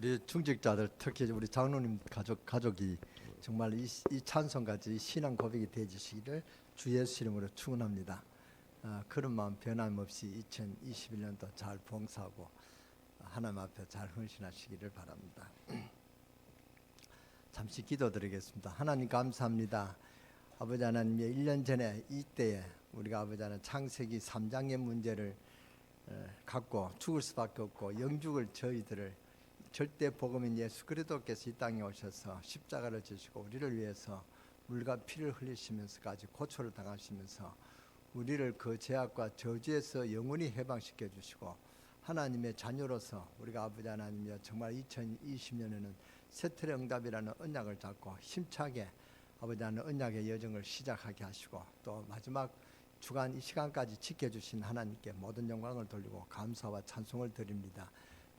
우리 중직자들 특히 우리 장로님 가족이 정말 이 찬송까지 신앙 고백이 되어주시기를 주 예수 이름으로 축원합니다. 그런 마음 변함없이 2021년도 잘 봉사하고 하나님 앞에 잘 헌신하시기를 바랍니다. 잠시 기도드리겠습니다. 하나님 감사합니다. 아버지 하나님, 1년 전에 이때에 우리가 아버지 하나님 창세기 3장의 문제를 갖고 죽을 수밖에 없고 영죽을 저희들을 절대 복음인 예수 그리스도께서 이 땅에 오셔서 십자가를 지시고 우리를 위해서 물과 피를 흘리시면서까지 고초를 당하시면서 우리를 그 죄악과 저주에서 영원히 해방시켜 주시고 하나님의 자녀로서 우리가 아버지 하나님이여 정말 2020년에는 새틀의 응답이라는 언약을 잡고 힘차게 아버지 하나님 언약의 여정을 시작하게 하시고 또 마지막 주간 이 시간까지 지켜주신 하나님께 모든 영광을 돌리고 감사와 찬송을 드립니다.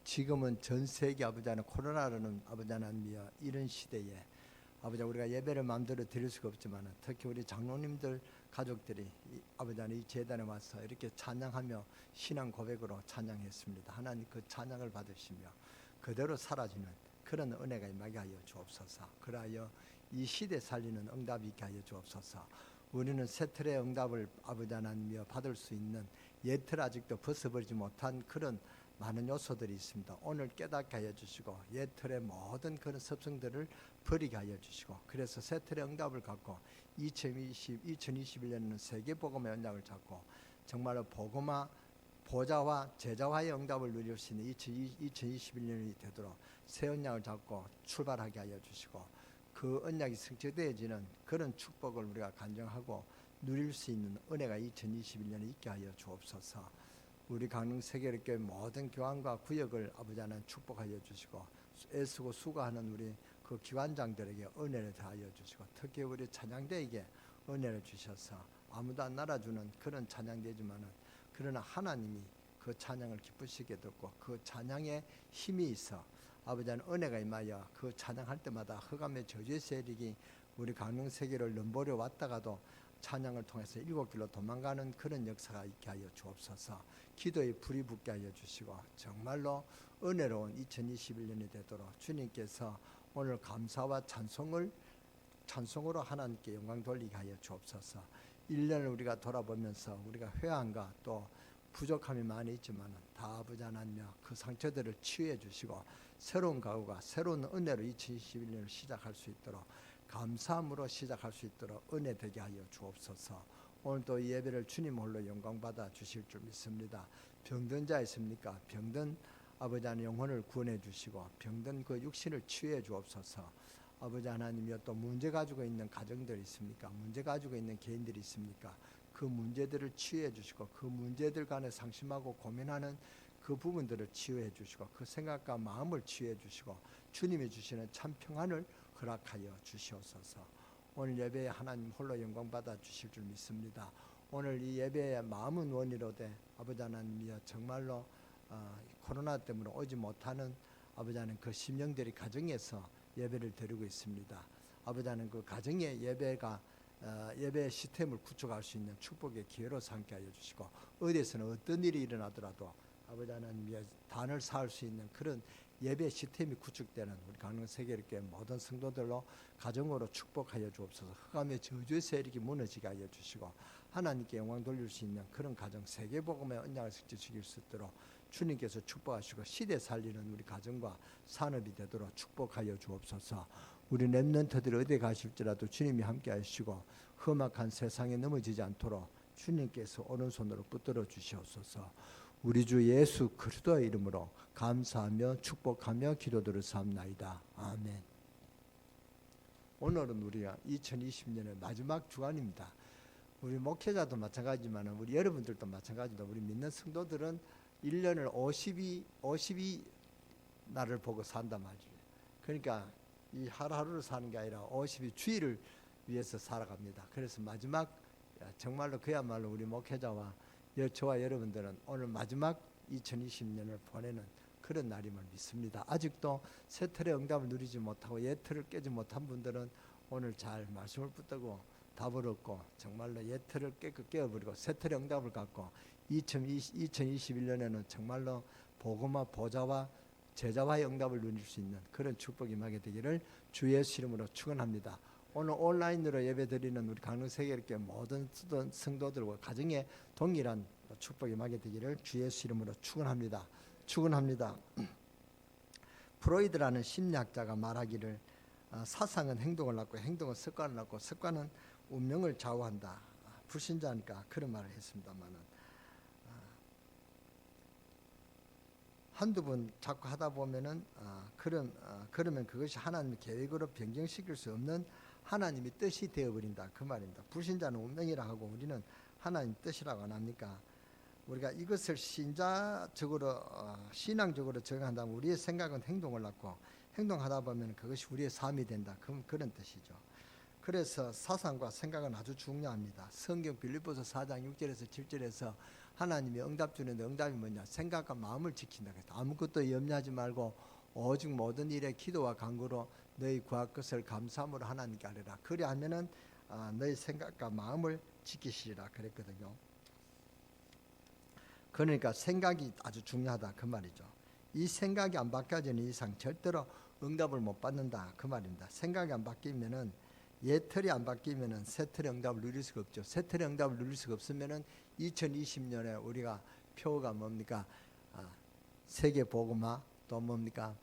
지금은 전 세계 아버지 하나님 코로나라는 아버지 하나님이여 이런 시대에 아버지 우리가 예배를 마음대로 드릴 수가 없지만 특히 우리 장로님들 가족들이 아버지 하나님 이 제단에 와서 이렇게 찬양하며 신앙 고백으로 찬양했습니다. 하나님 그 찬양을 받으시며 그대로 사라지는 그런 은혜가 임하게 하여 주옵소서. 그러하여 이 시대 살리는 응답이 있게 하여 주옵소서. 우리는 새 틀의 응답을 아버지 하나님이여 받을 수 있는 옛틀 아직도 벗어버리지 못한 그런 많은 요소들이 있습니다. 오늘 깨닫게 하여 주시고 옛틀의 모든 그런 습성들을 버리게 하여 주시고 그래서 새 틀의 응답을 갖고 2021년에는 세계복음의 언약을 잡고 정말로 복음화 보좌와 제자화의 응답을 누릴 수 있는 2021년이 되도록 새 언약을 잡고 출발하게 하여 주시고 그 언약이 성취되어지는 그런 축복을 우리가 간증하고 누릴 수 있는 은혜가 2021년에 있게 하여 주옵소서. 우리 강릉 세계교회 모든 교환과 구역을 아버지 하나님 축복하여 주시고 애쓰고 수고하는 우리 그 기관장들에게 은혜를 더하여 주시고 특히 우리 찬양대에게 은혜를 주셔서 아무도 안 날아주는 그런 찬양대지만은 그러나 하나님이 그 찬양을 기쁘시게 듣고 그 찬양에 힘이 있어 아버지 하나님 은혜가 임하여 그 찬양할 때마다 흑암의 저주의 세력이 우리 강릉 세계를 넘보려 왔다가도 찬양을 통해서 7길로 도망가는 그런 역사가 있게 하여 주옵소서. 기도에 불이 붙게 하여 주시고 정말로 은혜로운 2021년이 되도록 주님께서 오늘 감사와 찬송으로 하나님께 영광 돌리게 하여 주옵소서. 1년을 우리가 돌아보면서 우리가 회한과 또 부족함이 많이 있지만 다 아버지 하나님여 그 상처들을 치유해 주시고 새로운 각오가 새로운 은혜로 2021년을 시작할 수 있도록 감사함으로 시작할 수 있도록 은혜 되게 하여 주옵소서. 오늘도 이 예배를 주님 홀로 영광 받아 주실 줄 믿습니다. 병든 자 있습니까? 병든 아버지 하나님 영혼을 구원해 주시고 병든 그 육신을 치유해 주옵소서. 아버지 하나님이여 또 문제 가지고 있는 가정들이 있습니까? 문제 가지고 있는 개인들이 있습니까? 그 문제들을 치유해 주시고 그 문제들 간에 상심하고 고민하는 그 부분들을 치유해 주시고 그 생각과 마음을 치유해 주시고 주님이 주시는 참 평안을 허락하여 주시옵소서. 오늘 예배에 하나님 홀로 영광 받아 주실 줄 믿습니다. 오늘 이 예배의 마음은 원이로되 아버지 하나님이여 정말로 코로나 때문에 오지 못하는 아버지 하나님 그 심령들이 가정에서 예배를 드리고 있습니다. 아버지 하나님 그 가정의 예배가 예배 시스템을 구축할 수 있는 축복의 기회로 삼게 하여 주시고 어디에서는 어떤 일이 일어나더라도 아버지 하나님의 단을 쌓을 수 있는 그런 예배 시스템이 구축되는 우리 강릉 세계교회 모든 성도들로 가정으로 축복하여 주옵소서. 흑암의 저주의 세력이 무너지게 하여 주시고 하나님께 영광 돌릴 수 있는 그런 가정 세계복음의 언약을 지키실 수 있도록 주님께서 축복하시고 시대 살리는 우리 가정과 산업이 되도록 축복하여 주옵소서. 우리 렘넌트들이 어디에 가실지라도 주님이 함께 하시고 험악한 세상에 넘어지지 않도록 주님께서 오른손으로 붙들어 주시옵소서. 우리 주 예수 그리스도의 이름으로 감사하며 축복하며 기도드릴 사옵나이다. 아멘. 오늘은 우리가 2020년의 마지막 주간입니다. 우리 목회자도 마찬가지지만 우리 여러분들도 마찬가지다. 우리 믿는 성도들은 1년을 52 날을 보고 산단 말이에요. 그러니까 이 하루하루를 사는 게 아니라 52주일을 위해서 살아갑니다. 그래서 마지막 정말로 그야말로 우리 목회자와 저와 여러분들은 오늘 마지막 2020년을 보내는 그런 날임을 믿습니다. 아직도 새 틀의 응답을 누리지 못하고 옛 틀을 깨지 못한 분들은 오늘 잘 말씀을 붙들고 답을 얻고 정말로 옛 틀을 깨어버리고 새 틀의 응답을 갖고 2021년에는 정말로 복음화 보좌와 제자와의 응답을 누릴 수 있는 그런 축복이 임하게 되기를 주 예수 이름으로 축원합니다. 오늘 온라인으로 예배드리는 우리 강릉세계교회 모든 성도들과 가정에 동일한 축복이 임하게 되기를 주 예수 이름으로 축원합니다. 축원합니다. 프로이드라는 심리학자가 말하기를 사상은 행동을 낳고 행동은 습관을 낳고 습관은 운명을 좌우한다. 불신자니까 그런 말을 했습니다만은 한두 번 자꾸 하다 보면은 그러면 그것이 하나님의 계획으로 변경시킬 수 없는 하나님의 뜻이 되어버린다 그 말입니다. 불신자는 운명이라 하고 우리는 하나님 뜻이라고 안 합니까? 우리가 이것을 신자적으로 신앙적으로 적용한다면 우리의 생각은 행동을 낳고 행동하다 보면 그것이 우리의 삶이 된다. 그런 뜻이죠. 그래서 사상과 생각은 아주 중요합니다. 성경 빌립보서 4장 6절에서 7절에서 하나님이 응답 주는데 응답이 뭐냐? 생각과 마음을 지킨다. 아무것도 염려하지 말고 오직 모든 일에 기도와 간구로 너희 구할 것을 감사함으로 하나님께 아뢰라. 그리하면은 너희 생각과 마음을 지키시리라 그랬거든요. 그러니까 생각이 아주 중요하다 그 말이죠. 이 생각이 안 바뀌어지는 이상 절대로 응답을 못 받는다 그 말입니다. 생각이 안 바뀌면은 예틀이 안 바뀌면은 새틀의 응답을 누릴 수가 없죠. 새틀의 응답을 누릴 수가 없으면은 2020년에 우리가 표가 뭡니까? 세계 복음화 또 뭡니까?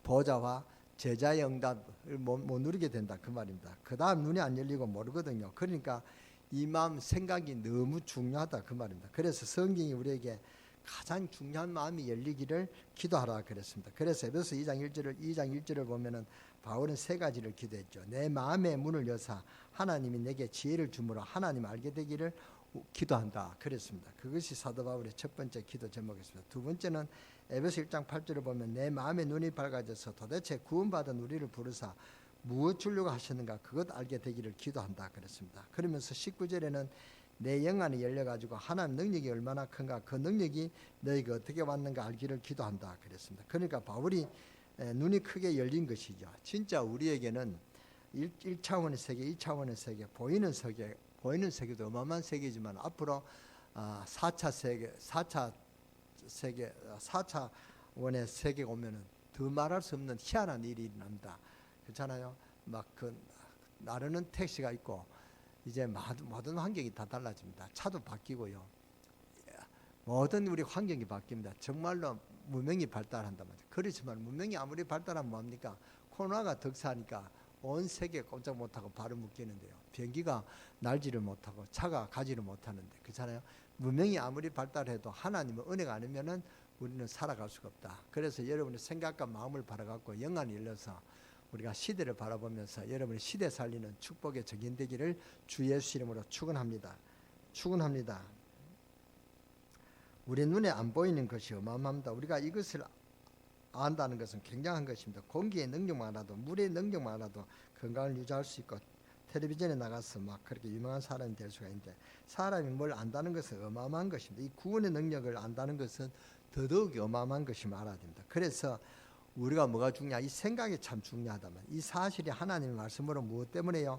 보좌와 제자의 응답을 못 누리게 된다 그 말입니다. 그 다음 눈이 안 열리고 모르거든요. 그러니까 이 마음 생각이 너무 중요하다 그 말입니다. 그래서 성경이 우리에게 가장 중요한 마음이 열리기를 기도하라 그랬습니다. 그래서 에베소 2장 1절을 보면은 바울은 세 가지를 기도했죠. 내 마음의 문을 여사 하나님이 내게 지혜를 주므로 하나님 알게 되기를 기도한다 그랬습니다. 그것이 사도 바울의 첫 번째 기도 제목이었습니다. 두 번째는 에베소 1장 8절을 보면 내 마음의 눈이 밝아져서 도대체 구원받은 우리를 부르사 무엇 주려고 하시는가 그것 알게 되기를 기도한다 그랬습니다. 그러면서 19절에는 내 영안이 열려가지고 하나님 능력이 얼마나 큰가 그 능력이 너희가 어떻게 왔는가 알기를 기도한다 그랬습니다. 그러니까 바울이 눈이 크게 열린 것이죠. 진짜 우리에게는 1차원의 세계, 2차원의 세계, 보이는 세계도 어마어마한 세계지만 앞으로 4차 세계, 4차원의 세계가 오면은 더 말할 수 없는 희한한 일이 일어납니다. 그렇잖아요. 막 그 나르는 택시가 있고 이제 모든 환경이 다 달라집니다. 차도 바뀌고요. 모든 우리 환경이 바뀝니다. 정말로 문명이 발달한단 말이죠. 그렇지만 문명이 아무리 발달하면 뭐합니까? 코로나가 덕사하니까 온 세계에 꼼짝 못하고 발을 묶이는데요. 비행기가 날지를 못하고 차가 가지를 못하는데 그렇잖아요. 문명이 아무리 발달해도 하나님의 은혜가 아니면은 우리는 살아갈 수가 없다. 그래서 여러분의 생각과 마음을 바라갖고 영안이 열려서 우리가 시대를 바라보면서 여러분의 시대 살리는 축복의 적인되기를 주 예수 이름으로 축원합니다. 축원합니다. 우리 눈에 안 보이는 것이 어마어마합니다. 우리가 이것을 안다는 것은 굉장한 것입니다. 공기의 능력만 알아도 물의 능력만 알아도 건강을 유지할 수 있고 텔레비전에 나가서 막 그렇게 유명한 사람이 될 수가 있는데 사람이 뭘 안다는 것은 어마어마한 것입니다. 이 구원의 능력을 안다는 것은 더더욱 어마어마한 것임을 알아야 됩니다. 그래서 우리가 뭐가 중요하? 이 생각이 참 중요하다면 이 사실이 하나님의 말씀으로 무엇 때문에요?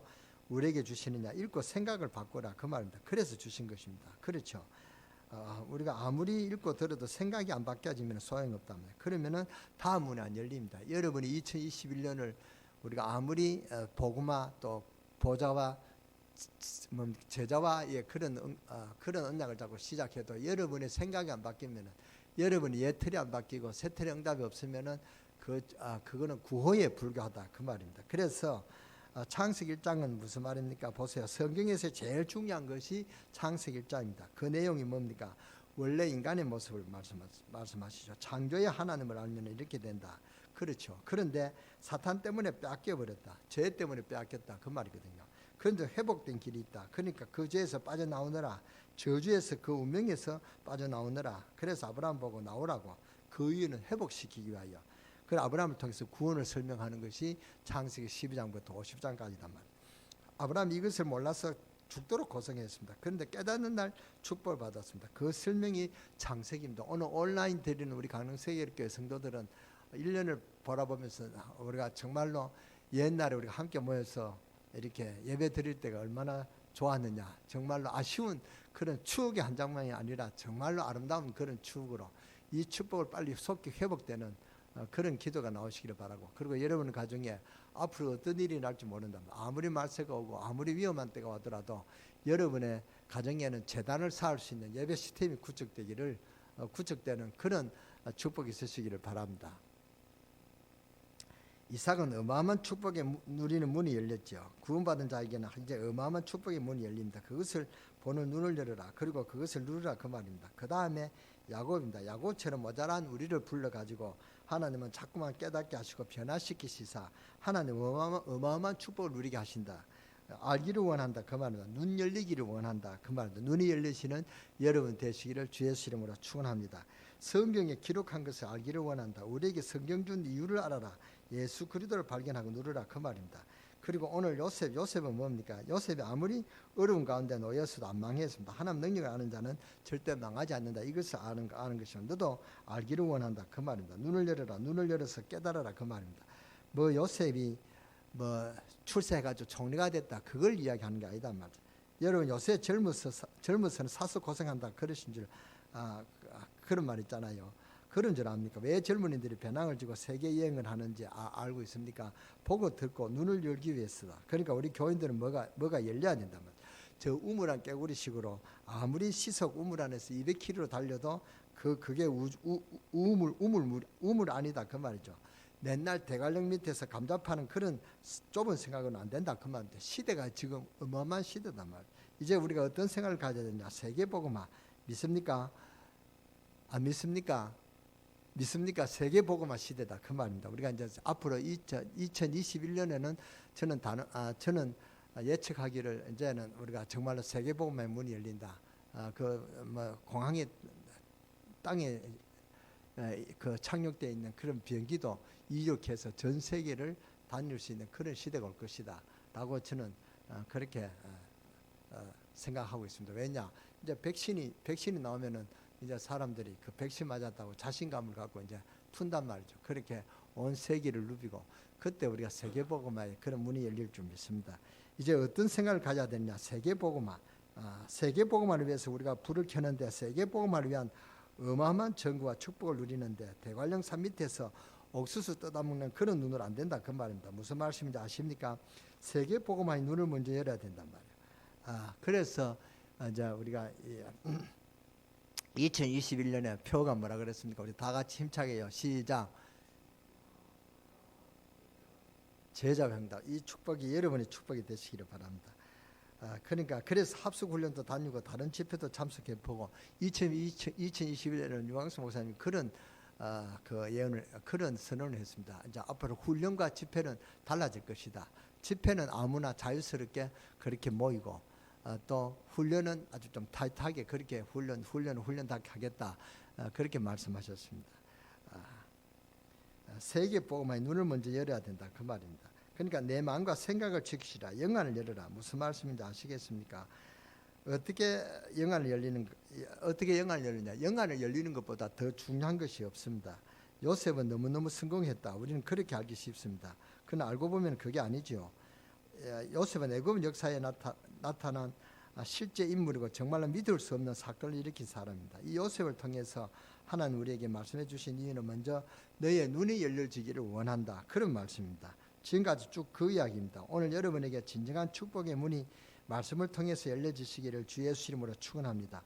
우리에게 주시느냐? 읽고 생각을 바꾸라 그 말입니다. 그래서 주신 것입니다. 그렇죠. 우리가 아무리 읽고 들어도 생각이 안 바뀌어지면 소용없답니다. 그러면은 다음 문이 안 열립니다. 여러분이 2021년을 우리가 아무리 복음화 또 보좌와 제자와의 그런 언약을 잡고 시작해도 여러분의 생각이 안 바뀌면은 여러분이 예틀이 안 바뀌고 새틀의 응답이 없으면은 그거는 구호에 불과하다 그 말입니다. 그래서 창세기 1장은 무슨 말입니까? 보세요. 성경에서 제일 중요한 것이 창세기 1장입니다. 그 내용이 뭡니까? 원래 인간의 모습을 말씀하시죠. 창조의 하나님을 알면 이렇게 된다. 그렇죠. 그런데 사탄 때문에 빼앗겨버렸다. 죄 때문에 빼앗겼다. 그 말이거든요. 그런데 회복된 길이 있다. 그러니까 그 죄에서 빠져나오느라 저주에서 그 운명에서 빠져나오느라 그래서 아브라함 보고 나오라고 그 이유는 회복시키기 위하여 그 아브라함을 통해서 구원을 설명하는 것이 창세기 12장부터 50장까지단 말이에요. 아브라함이 이것을 몰라서 죽도록 고생했습니다. 그런데 깨닫는 날 축복을 받았습니다. 그 설명이 창세기입니다. 오늘 온라인 드리는 우리 강릉세계교회 성도들은 1년을 바라보면서 우리가 정말로 옛날에 우리가 함께 모여서 이렇게 예배 드릴 때가 얼마나 좋았느냐. 정말로 아쉬운 그런 추억의 한 장면이 아니라 정말로 아름다운 그런 추억으로 이 축복을 빨리 속히 회복되는 그런 기도가 나오시기를 바라고, 그리고 여러분 가정에 앞으로 어떤 일이 날지 모른다. 아무리 말세가 오고 아무리 위험한 때가 오더라도 여러분의 가정에는 재단을 쌓을 수 있는 예배 시스템이 구축되는 그런 축복이 있으시기를 바랍니다. 이삭은 어마어마한 축복에 누리는 문이 열렸죠. 구원받은 자에게는 이제 어마어마한 축복의 문이 열립니다. 그것을 보는 눈을 열어라. 그리고 그것을 누르라, 그 말입니다. 그 다음에 야곱입니다. 야곱처럼 모자란 우리를 불러가지고 하나님은 자꾸만 깨닫게 하시고 변화시키시사 하나님 어마어마한 축복을 누리게 하신다. 알기를 원한다, 그 말입니다. 눈 열리기를 원한다, 그 말입니다. 눈이 열리시는 여러분 되시기를 주 예수 이름으로 축원합니다. 성경에 기록한 것을 알기를 원한다. 우리에게 성경 준 이유를 알아라. 예수 그리스도를 발견하고 누르라, 그 말입니다. 그리고 오늘 요셉은 뭡니까? 요셉이 아무리 어려운 가운데 놓였어도 안 망했습니다. 하나님 능력을 아는 자는 절대 망하지 않는다. 이것을 아는 것입니다. 너도 알기를 원한다, 그 말입니다. 눈을 열어라. 눈을 열어서 깨달아라, 그 말입니다. 요셉이 출세해가지고 총리가 됐다, 그걸 이야기하는 게 아니다 말이죠. 여러분 요새 젊어서는 사서 고생한다 그러신 줄 그런 말 있잖아요. 그런 줄 압니까? 왜 젊은이들이 배낭을 지고 세계 여행을 하는지 알고 있습니까? 보고 듣고 눈을 열기 위해서다. 그러니까 우리 교인들은 뭐가 열려야 된단 말이에요. 저 우물안 깨구리식으로 아무리 시속 우물 안에서 200km 달려도 그게 우물 아니다, 그 말이죠. 맨날 대관령 밑에서 감자 파는 그런 좁은 생각은 안 된다, 그 말인데, 시대가 지금 어마어마한 시대단 말이에요. 이제 우리가 어떤 생각을 가져야 되냐? 세계복음화 믿습니까? 안 믿습니까? 믿습니까? 세계복음화 시대다, 그 말입니다. 우리가 이제 앞으로 2021년에는 저는 예측하기를 이제는 우리가 정말로 세계복음화의 문이 열린다. 공항에 땅에 그 착륙되어 있는 그런 비행기도 이륙해서 전 세계를 다닐 수 있는 그런 시대가 올 것이다 라고 저는 그렇게 생각하고 있습니다. 왜냐? 이제 백신이 나오면은 이제 사람들이 그 백신 맞았다고 자신감을 갖고 이제 푼단 말이죠. 그렇게 온 세계를 누비고, 그때 우리가 세계복음화의 그런 문이 열릴 줄 믿습니다. 이제 어떤 생각을 가져야 되느냐? 세계복음화. 세계복음화를 위해서 우리가 불을 켜는데, 세계복음화를 위한 어마어마한 전구와 축복을 누리는데 대관령 산 밑에서 옥수수 뜯어먹는 그런 눈으로 안 된다, 그 말입니다. 무슨 말씀인지 아십니까? 세계복음화의 눈을 먼저 열어야 된단 말이에요. 그래서 이제 우리가 2021년에 표가 뭐라 그랬습니까? 우리 다 같이 힘차게 해요. 시작. 제자병다. 이 축복이 여러분의 축복이 되시기를 바랍니다. 그러니까 그래서 합숙훈련도 다니고 다른 집회도 참석해 보고 2021년에는 유광수 목사님이 그런 그런 선언을 했습니다. 이제 앞으로 훈련과 집회는 달라질 것이다. 집회는 아무나 자유스럽게 그렇게 모이고, 또 훈련은 아주 좀 타이트하게 그렇게 훈련하게 하겠다, 그렇게 말씀하셨습니다. 세계복음화의 눈을 먼저 열어야 된다, 그 말입니다. 그러니까 내 마음과 생각을 지키시라. 영안을 열어라. 무슨 말씀인지 아시겠습니까? 어떻게 영안을 열리냐? 영안을 열리는 것보다 더 중요한 것이 없습니다. 요셉은 너무너무 성공했다. 우리는 그렇게 알기 쉽습니다. 그러나 알고 보면 그게 아니죠. 요셉은 애굽 역사에 나타난 실제 인물이고 정말로 믿을 수 없는 사건을 일으킨 사람입니다. 이 요셉을 통해서 하나님 우리에게 말씀해 주신 이유는 먼저 너의 눈이 열려지기를 원한다, 그런 말씀입니다. 지금까지 쭉 그 이야기입니다. 오늘 여러분에게 진정한 축복의 문이 말씀을 통해서 열려지시기를 주 예수 이름으로 축원합니다.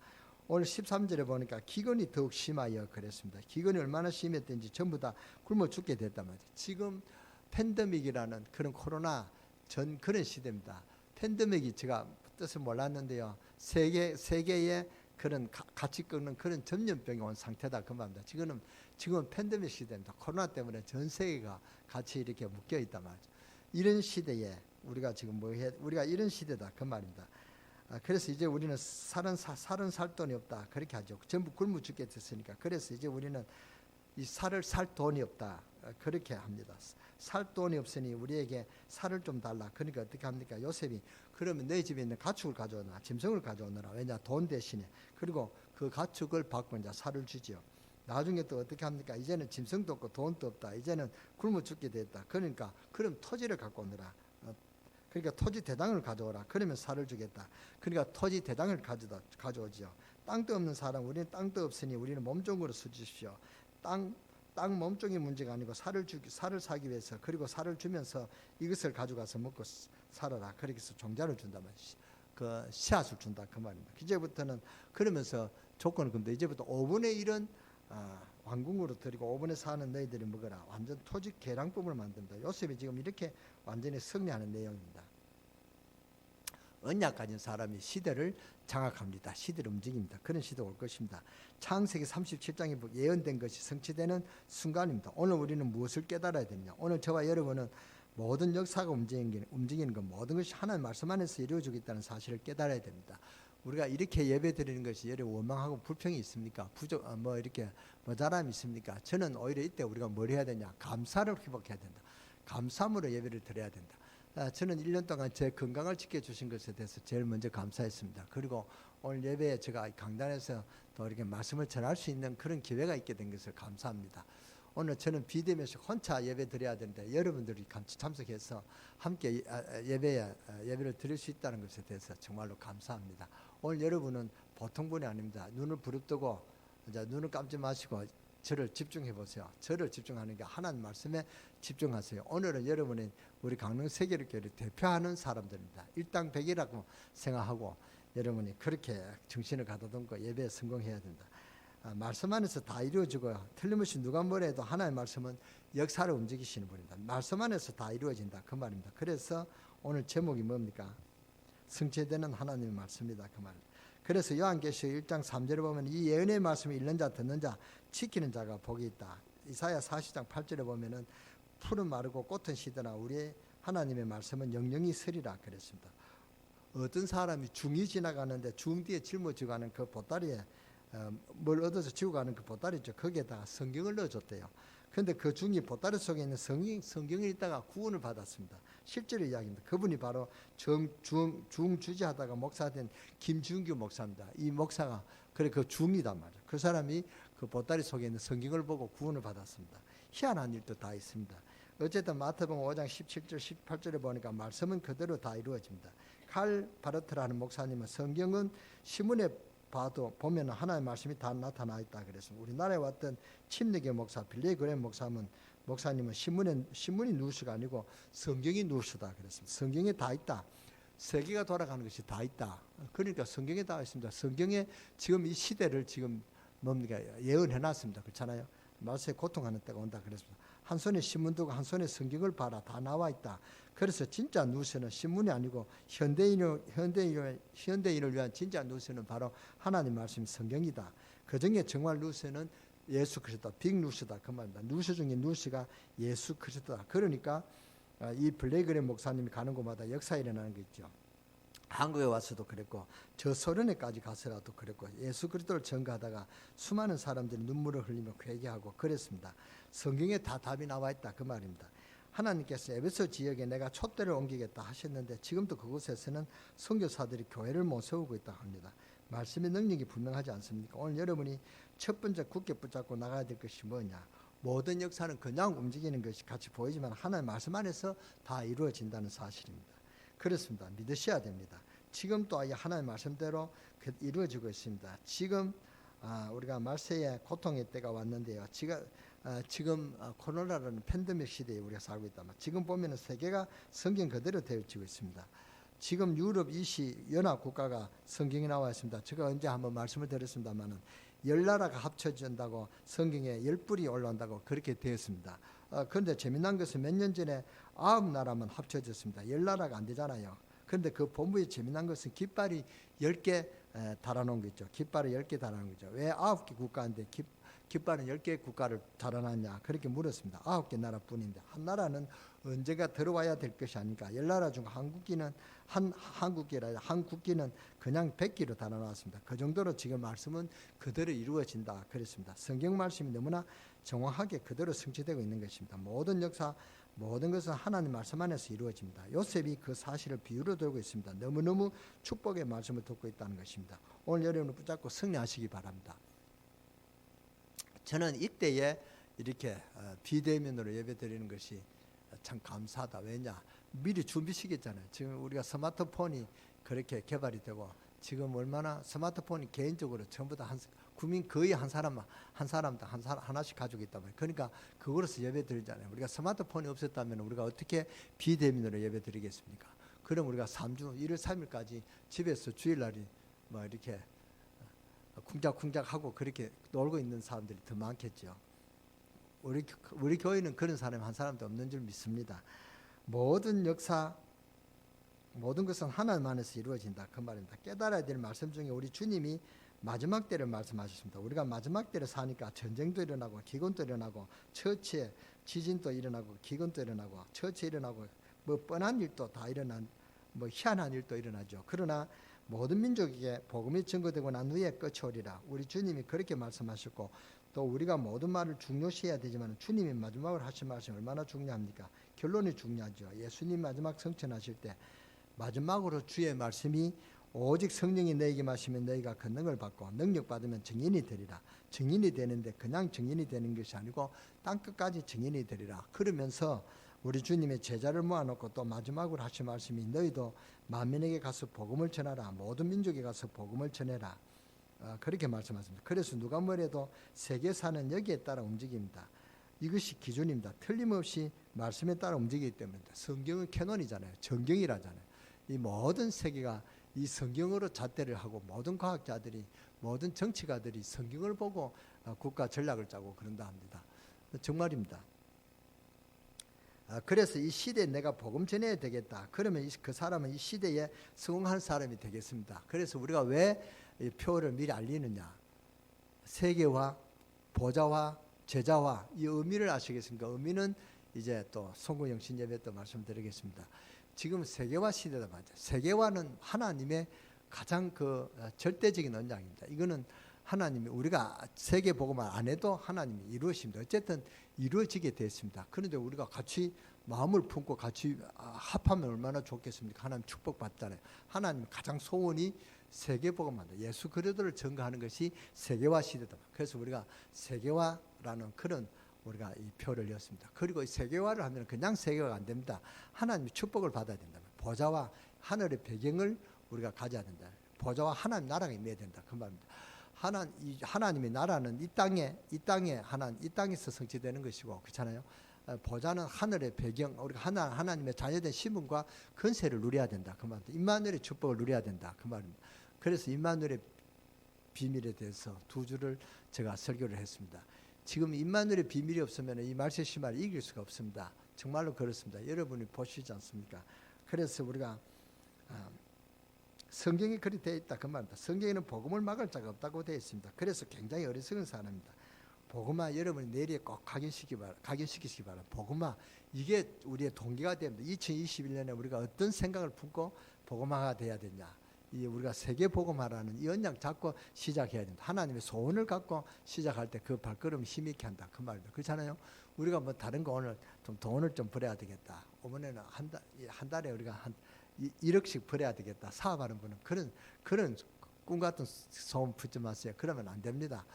오늘 13절에 보니까 기근이 더욱 심하여 그랬습니다. 기근이 얼마나 심했든지 전부 다 굶어 죽게 됐단 말이죠. 지금 팬데믹이라는 그런 코로나 전 그런 시대입니다. 팬데믹이 제가 뜻을 몰랐는데요, 세계에 그런 같이 꺾는 그런 전염병이 온 상태다, 그 말입니다. 지금은 팬데믹 시대입니다. 코로나 때문에 전 세계가 같이 이렇게 묶여 있단 말이죠. 이런 시대에 우리가 지금 우리가 이런 시대다, 그 말입니다. 그래서 이제 우리는 살은 살 돈이 없다, 그렇게 하죠. 전부 굶어 죽게 됐으니까. 그래서 이제 우리는 이 살을 살 돈이 없다, 그렇게 합니다. 살 돈이 없으니 우리에게 살을 좀 달라. 그러니까 어떻게 합니까? 요셉이 그러면 내 집에 있는 가축을 가져오나 짐승을 가져오느라. 왜냐? 돈 대신에. 그리고 그 가축을 받고 이제 살을 주지요. 나중에 또 어떻게 합니까? 이제는 짐승도 없고 돈도 없다. 이제는 굶어 죽게 됐다. 그러니까 그럼 토지를 갖고 오느라. 그러니까 토지 대당을 가져오라. 그러면 살을 주겠다. 그러니까 토지 대당을 가져오지요. 땅도 없는 사람, 우리는 땅도 없으니 우리는 몸종으로 주십시오. 땅 몸종이 문제가 아니고 살을 사기 위해서, 그리고 살을 주면서 이것을 가져가서 먹고 살아라. 그렇게 해서 종자를 준단 말이지. 그 씨앗을 준다 그 말입니다. 이제부터는 그러면서 조건은 근데 이제부터 5분의 1은 왕궁으로 드리고 5분의 4는 너희들이 먹어라. 완전 토지 계량법을 만든다. 요셉이 지금 이렇게 완전히 승리하는 내용입니다. 언약 가진 사람이 시대를 장악합니다. 시대를 움직입니다. 그런 시대가 올 것입니다. 창세기 37장에 예언된 것이 성취되는 순간입니다. 오늘 우리는 무엇을 깨달아야 되느냐? 오늘 저와 여러분은 모든 역사가 움직이는 것, 모든 것이 하나님 말씀 안에서 이루어지고 있다는 사실을 깨달아야 됩니다. 우리가 이렇게 예배 드리는 것이 여러분 원망하고 불평이 있습니까? 이렇게 모자람이 있습니까? 저는 오히려 이때 우리가 뭘 해야 되냐? 감사를 회복해야 된다. 감사함으로 예배를 드려야 된다. 저는 1년 동안 제 건강을 지켜주신 것에 대해서 제일 먼저 감사했습니다. 그리고 오늘 예배에 제가 강단에서 또 이렇게 말씀을 전할 수 있는 그런 기회가 있게 된 것을 감사합니다. 오늘 저는 비대면식 혼자 예배 드려야 되는데 여러분들이 같이 참석해서 함께 예배를 드릴 수 있다는 것에 대해서 정말로 감사합니다. 오늘 여러분은 보통 분이 아닙니다. 눈을 부릅뜨고 이제 눈을 감지 마시고 저를 집중해 보세요. 저를 집중하는 게 하나님 말씀에 집중하세요. 오늘은 여러분이 우리 강릉 세계교회를 대표하는 사람들입니다. 일당백이라고 생각하고 여러분이 그렇게 정신을 가다듬고 예배에 성공해야 된다. 말씀 안에서 다 이루어지고요. 틀림없이 누가 뭐래도 하나님의 말씀은 역사를 움직이시는 분입니다. 말씀 안에서 다 이루어진다 그 말입니다. 그래서 오늘 제목이 뭡니까? 성취되는 하나님의 말씀이다 그 말입니다. 그래서 요한계시록 1장 3절에 보면 이 예언의 말씀을 읽는 자 듣는 자 지키는 자가 복이 있다. 이사야 40장 8절에 보면은 푸른 마르고 꽃은 시드나 우리 하나님의 말씀은 영영이 서리라 그랬습니다. 어떤 사람이 중이 지나가는데 중 뒤에 짊어지고 가는 그 보따리에 뭘 얻어서 지고 가는 그 보따리 있죠. 거기에다가 성경을 넣어줬대요. 그런데 그 중이 보따리 속에 있는 성경을 읽다가 구원을 받았습니다. 실제로 이야기입니다. 그분이 바로 중주지하다가 목사된 김준규 목사입니다. 이 목사가 그래 그 중이단 말이에요. 그 사람이 그 보따리 속에 있는 성경을 보고 구원을 받았습니다. 희한한 일도 다 있습니다. 어쨌든 마태복음 5장 17절 18절에 보니까 말씀은 그대로 다 이루어집니다. 칼 바르트라는 목사님은 성경은 신문에 봐도 보면 하나님의 말씀이 다 나타나 있다 그랬습니다. 우리나라에 왔던 침례교 목사 빌리 그램 목사님은 신문이 누수가 아니고 성경이 누수다 그랬습니다. 성경에 다 있다. 세계가 돌아가는 것이 다 있다. 그러니까 성경에 다 있습니다. 성경에 지금 이 시대를 지금 뭡니까 예언해놨습니다. 그렇잖아요. 말세에 고통하는 때가 온다 그랬습니다. 한 손에 신문 두고 한 손에 성경을 봐라. 다 나와 있다. 그래서 진짜 누수는 신문이 아니고 현대인을 위한 진짜 누수는 바로 하나님 말씀 성경이다. 그중에 정말 누수는 예수 그리스도, 빅 누수다 그 말입니다. 누수 중에 누수가 예수 그리스도다. 그러니까 이 블레이그레 목사님이 가는 곳마다 역사 일어나는 게 있죠. 한국에 와서도 그랬고 저 소련에까지 가서라도 그랬고 예수 그리스도를 전가하다가 수많은 사람들이 눈물을 흘리며 회개하고 그랬습니다. 성경에 다 답이 나와 있다 그 말입니다. 하나님께서 에베소 지역에 내가 촛대를 옮기겠다 하셨는데 지금도 그곳에서는 선교사들이 교회를 못 세우고 있다 합니다. 말씀의 능력이 분명하지 않습니까? 오늘 여러분이 첫 번째 굳게 붙잡고 나가야 될 것이 뭐냐? 모든 역사는 그냥 움직이는 것이 같이 보이지만 하나님의 말씀 안에서 다 이루어진다는 사실입니다. 그렇습니다. 믿으셔야 됩니다. 지금 또 하나님의 말씀대로 이루어지고 있습니다. 지금 우리가 말세의 고통의 때가 왔는데요. 지금 코로나라는 팬데믹 시대에 우리가 살고 있다만 지금 보면 세계가 성경 그대로 되어지고 있습니다. 지금 유럽 20연합 국가가 성경이 나와 있습니다. 제가 언제 한번 말씀을 드렸습니다만은 10나라가 합쳐진다고 성경에 10불이 올라온다고 그렇게 되었습니다. 그런데 재미난 것은 몇 년 전에 9나라만 합쳐졌습니다. 10나라가 안 되잖아요. 그런데 그 본부의 재미난 것은 깃발이 10개 달아놓은 거 있죠. 깃발이 10개 달아놓은 거죠. 왜 9개 국가인데 깃발은 10개 국가를 달아놨냐 그렇게 물었습니다. 9개 나라뿐인데 한 나라는 언제가 들어와야 될 것이 아니까 10나라 중 한 국기는 그냥 100기로 달아놨습니다. 그 정도로 지금 말씀은 그대로 이루어진다 그랬습니다. 성경 말씀이 너무나 정확하게 그대로 성취되고 있는 것입니다. 모든 역사 모든 것은 하나님 말씀 안에서 이루어집니다. 요셉이 그 사실을 비유로 들고 있습니다. 너무너무 축복의 말씀을 듣고 있다는 것입니다. 오늘 여러분을 붙잡고 승리하시기 바랍니다. 저는 이때에 이렇게 비대면으로 예배드리는 것이 참 감사하다. 왜냐? 미리 준비시켰잖아요. 지금 우리가 스마트폰이 그렇게 개발이 되고 지금 얼마나 스마트폰이 개인적으로 전부 다 국민 거의 한 사람당 하나씩 가지고 있단 말이에요. 그러니까 그거로서 예배 드리잖아요. 우리가 스마트폰이 없었다면 우리가 어떻게 비대면으로 예배 드리겠습니까? 그럼 우리가 3주 1월 3일까지 집에서 주일날이 뭐 이렇게 쿵짝쿵짝하고 그렇게 놀고 있는 사람들이 더 많겠죠. 우리 교회는 그런 사람이 한 사람도 없는 줄 믿습니다. 모든 역사, 모든 것은 하나님 안에서 이루어진다, 그 말입니다. 깨달아야 될 말씀 중에 우리 주님이 마지막 때를 말씀하셨습니다. 우리가 마지막 때를 사니까 전쟁도 일어나고 기근도 일어나고 처치에 지진도 일어나고 기근도 일어나고 처치에 일어나고 뭐 뻔한 일도 다 일어난 뭐 희한한 일도 일어나죠. 그러나 모든 민족에게 복음이 증거되고 난 후에 끝이 오리라. 우리 주님이 그렇게 말씀하셨고, 또 우리가 모든 말을 중요시해야 되지만 주님이 마지막으로 하신 말씀이 얼마나 중요합니까? 결론이 중요하죠. 예수님 마지막 성천하실 때 마지막으로 주의 말씀이 오직 성령이 너에게 마시면 너희가 권능을 받고 능력 받으면 증인이 되리라. 증인이 되는데 그냥 증인이 되는 것이 아니고 땅끝까지 증인이 되리라. 그러면서 우리 주님의 제자를 모아놓고 또 마지막으로 하신 말씀이 너희도 만민에게 가서 복음을 전하라. 모든 민족에 가서 복음을 전해라. 그렇게 말씀하십니다. 그래서 누가 뭐래도 세계사는 여기에 따라 움직입니다. 이것이 기준입니다. 틀림없이 말씀에 따라 움직이기 때문입니다. 성경은 캐논이잖아요. 정경이라잖아요. 이 모든 세계가 이 성경으로 잣대를 하고 모든 과학자들이 모든 정치가들이 성경을 보고 국가 전략을 짜고 그런다 합니다. 정말입니다. 그래서 이 시대에 내가 복음 전해야 되겠다. 그러면 그 사람은 이 시대에 성공한 사람이 되겠습니다. 그래서 우리가 왜 이 표를 미리 알리느냐? 세계화, 보좌화, 제자화, 이 의미를 아시겠습니까? 의미는 이제 또 송구영신 예배 때 말씀드리겠습니다. 지금 세계화 시대다 말이죠. 세계화는 하나님의 가장 그 절대적인 언약입니다. 이거는 하나님이 우리가 세계 복음을 안 해도 하나님이 이루어집니다. 어쨌든 이루어지게 됐습니다. 그런데 우리가 같이 마음을 품고 같이 합하면 얼마나 좋겠습니까? 하나님 축복 받잖아요. 하나님 가장 소원이 세계 복음입니다. 예수 그리스도를 전가하는 것이 세계화 시대다. 그래서 우리가 세계화라는 그런 우리가 이 표를 였습니다. 그리고 이 세계화를 하면 그냥 세계화가 안 됩니다. 하나님의 축복을 받아야 된다. 보좌와 하늘의 배경을 우리가 가져야 된다. 보좌와 하나님 나라가 임해야 된다. 그 말입니다. 하나님의 나라는 이 땅에서 성취되는 것이고, 그렇잖아요. 보좌는 하늘의 배경, 우리가 하나님의 자녀된 신분과 권세를 누려야 된다. 그 말입니다. 임마누엘의 축복을 누려야 된다. 그 말입니다. 그래서 임마누엘의 비밀에 대해서 두 줄을 제가 설교를 했습니다. 지금 임마누엘의 비밀이 없으면 이 말세심판을 이길 수가 없습니다. 정말로 그렇습니다. 여러분이 보시지 않습니까? 그래서 우리가 성경이 그리 되어 있다 그 말입니다. 성경에는 복음을 막을 자가 없다고 되어 있습니다. 그래서 굉장히 어리석은 사람입니다. 복음아, 여러분이 내일에 꼭 각인시키시기 바랍니다. 복음아, 이게 우리의 동기가 됩니다. 2021년에 우리가 어떤 생각을 품고 복음화가 돼야 되냐. 우리가 세계 복음화라는 이 언약 잡고 시작해야 됩니다. 하나님의 소원을 갖고 시작할 때 그 발걸음을 힘있게 한다 그 말입니다. 그렇잖아요. 우리가 뭐 다른 거 오늘 좀 돈을 좀 벌어야 되겠다. 이번에는 한 달에 우리가 한 1억씩 벌어야 되겠다. 사업하는 분은 그런 꿈 같은 소원 품지 마세요. 그러면 안 됩니다.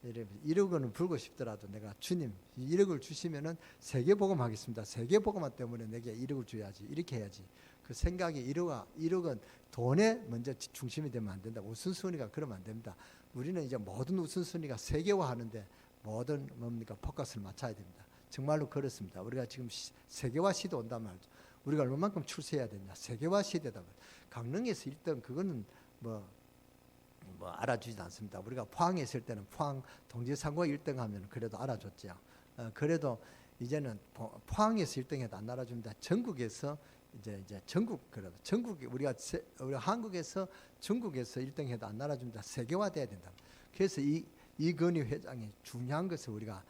1억 원은 벌고 싶더라도 내가 주님 1억을 주시면은 세계 복음 하겠습니다. 세계 복음화 때문에 내게 1억을 줘야지. 이렇게 해야지. 그 생각이 1억은 돈에 먼저 중심이 되면 안 된다. 우선순위가 그러면 안 됩니다. 우리는 이제 모든 우선순위가 세계화하는데 모든 뭡니까 포커스를 맞춰야 됩니다. 정말로 그렇습니다. 우리가 지금 세계화 시대 온단 말이죠. 우리가 얼마만큼 출세해야 되냐. 세계화 시대다. 강릉에서 1등 그거는 뭐 알아주지도 않습니다. 우리가 포항에 있을 때는 포항 동지상고 1등 하면 그래도 알아줬죠. 그래도 이제는 포항에서 1등해도 안 알아줍니다. 전국에서 이제 전국에 우리가 한국에서 전국에서 1등해도 안 알아줍니다. 세계화돼야 된다. 그래서 이건희 회장이 중요한 것을 우리가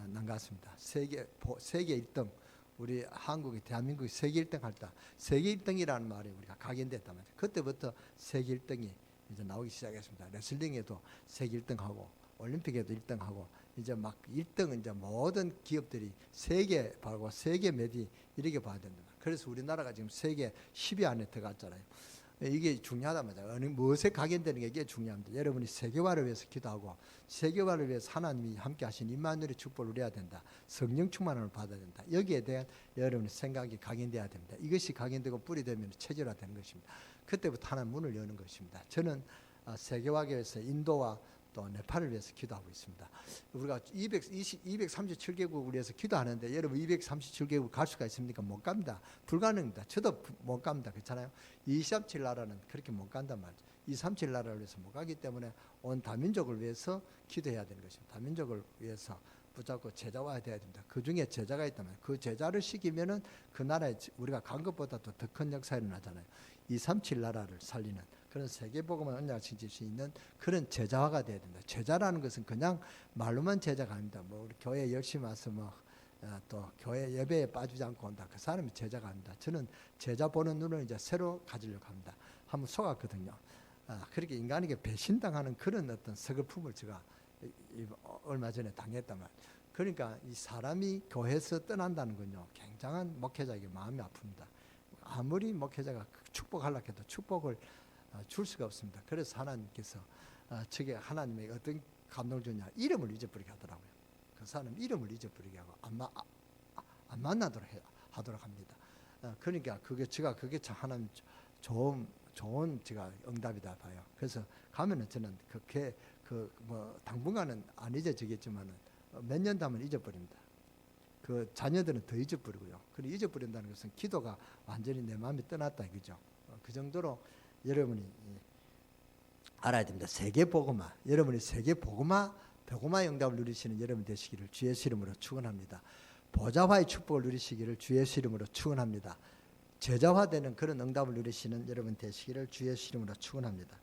난갔습니다. 세계 1등. 우리 한국이 대한민국이 세계 1등 할 때 세계 1등이라는 말이 우리가 각인됐단 말이에요. 그때부터 세계 1등이 이제 나오기 시작했습니다. 레슬링에도 세계 1등하고 올림픽에도 1등하고 이제 막 1등 이제 모든 기업들이 세계 바고 세계 메디 이렇게 봐야 된다. 그래서 우리나라가 지금 세계 10위 안에 들어갔잖아요. 이게 중요하단 말이에요. 무엇에 각인되는 게 이게 중요합니다. 여러분이 세계화를 위해서 기도하고 세계화를 위해서 하나님이 함께 하신 임마누엘의 축복을 누려야 된다. 성령 충만을 받아야 된다. 여기에 대한 여러분의 생각이 각인돼야 됩니다. 이것이 각인되고 뿌리 되면 체질화되는 것입니다. 그때부터 하나님 문을 여는 것입니다. 저는 세계화교에서 인도와 또 네팔을 위해서 기도하고 있습니다. 우리가 237개국을 위해서 기도하는데 여러분 237개국 갈 수가 있습니까? 못 갑니다. 불가능합니다. 저도 못 갑니다. 그렇잖아요. 237 나라는 그렇게 못 간단 말이죠. 237 나라를 위해서 못 가기 때문에 온 다민족을 위해서 기도해야 되는 것입니다. 다민족을 위해서 붙잡고 제자화해야 됩니다. 그 중에 제자가 있다면 그 제자를 시키면은 그 나라에 우리가 간 것보다도 더 큰 역사가 일어나잖아요. 237 나라를 살리는 그런 세계복음을 언약을 지킬 수 있는 그런 제자화가 돼야 된다. 제자라는 것은 그냥 말로만 제자가 아닙니다. 뭐 우리 교회 열심히 와서 또 교회 예배에 빠지지 않고 온다. 그 사람이 제자가 아닙니다. 저는 제자 보는 눈을 이제 새로 가지려고 합니다. 한번 속았거든요. 그렇게 인간에게 배신당하는 그런 어떤 서글픔을 제가 얼마 전에 당했단 말이에요. 그러니까 이 사람이 교회에서 떠난다는 건요, 굉장한 목회자에게 마음이 아픕니다. 아무리 목회자가 축복하려고 해도 축복을 줄 수가 없습니다. 그래서 하나님께서 저게 하나님의 어떤 감동을 주냐, 이름을 잊어버리게 하더라고요. 그 사람 이름을 잊어버리게 하고 안 만나도록 하도록 합니다. 그러니까 그게 참 하나님 좋은 제가 응답이다 봐요. 그래서 가면은 저는 그렇게 당분간은 안 잊어지겠지만은 몇 년 다면 잊어버립니다. 그 자녀들은 더 잊어버리고요. 그리고 잊어버린다는 것은 기도가 완전히 내 마음이 떠났다 이거죠. 그 정도로 여러분이 알아야 됩니다. 세계 복음화, 여러분이 세계 복음화 응답을 누리시는 여러분 되시기를 주의 이름으로 축원합니다. 보좌화의 축복을 누리시기를 주의 이름으로 축원합니다. 제자화되는 그런 응답을 누리시는 여러분 되시기를 주의 이름으로 축원합니다.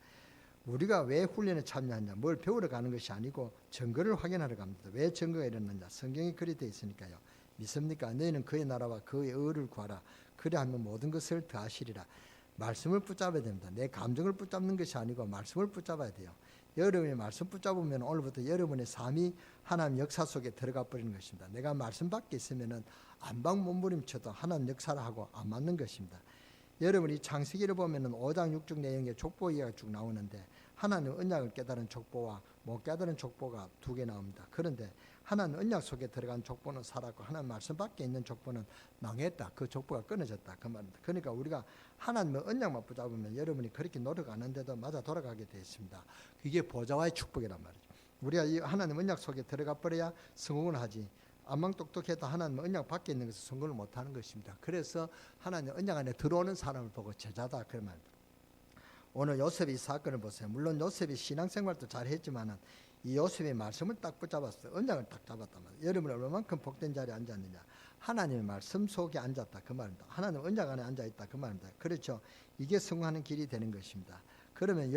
우리가 왜 훈련에 참여하냐, 뭘 배우러 가는 것이 아니고 증거를 확인하러 갑니다. 왜 증거가 일어났냐, 성경에 글이 되어 있으니까요. 믿습니까? 너희는 그의 나라와 그의 의를 구하라. 그리하면 모든 것을 더하시리라. 말씀을 붙잡아야 됩니다. 내 감정을 붙잡는 것이 아니고 말씀을 붙잡아야 돼요. 여러분이 말씀 붙잡으면 오늘부터 여러분의 삶이 하나님 역사 속에 들어가 버리는 것입니다. 내가 말씀 밖에 있으면은 안방 몸부림쳐도 하나님 역사를 하고 안 맞는 것입니다. 여러분이 창세기를 보면은 5장 6장 내용에 족보 이야기가 쭉 나오는데 하나님 언약을 깨달은 족보와 못 깨달은 족보가 두 개 나옵니다. 그런데 하나님 언약 속에 들어간 족보는 살았고 하나님 말씀 밖에 있는 족보는 망했다. 그 족보가 끊어졌다. 그 말입니다. 그러니까 우리가 하나님의 언약만 붙잡으면 여러분이 그렇게 노력 안 하는데도 맞아 돌아가게 되어 있습니다. 그게 보좌와의 축복이란 말이죠. 우리가 이 하나님 언약 속에 들어가 버려야 성공을 하지. 안망 똑똑해도 하나님 언약 밖에 있는 것은 성공을 못하는 것입니다. 그래서 하나님 언약 안에 들어오는 사람을 보고 제자다 그 말입니다. 오늘 요셉의 이 사건을 보세요. 물론 요셉이 신앙생활도 잘했지만은 이 요셉의 말씀을 딱 붙잡았어요. 언약을 딱 잡았단 말이에요. 여러분은 얼마만큼 복된 자리에 앉았느냐. 하나님의 말씀 속에 앉았다 그 말입니다. 하나님 언약 안에 앉아있다 그 말입니다. 그렇죠. 이게 성공하는 길이 되는 것입니다. 그러면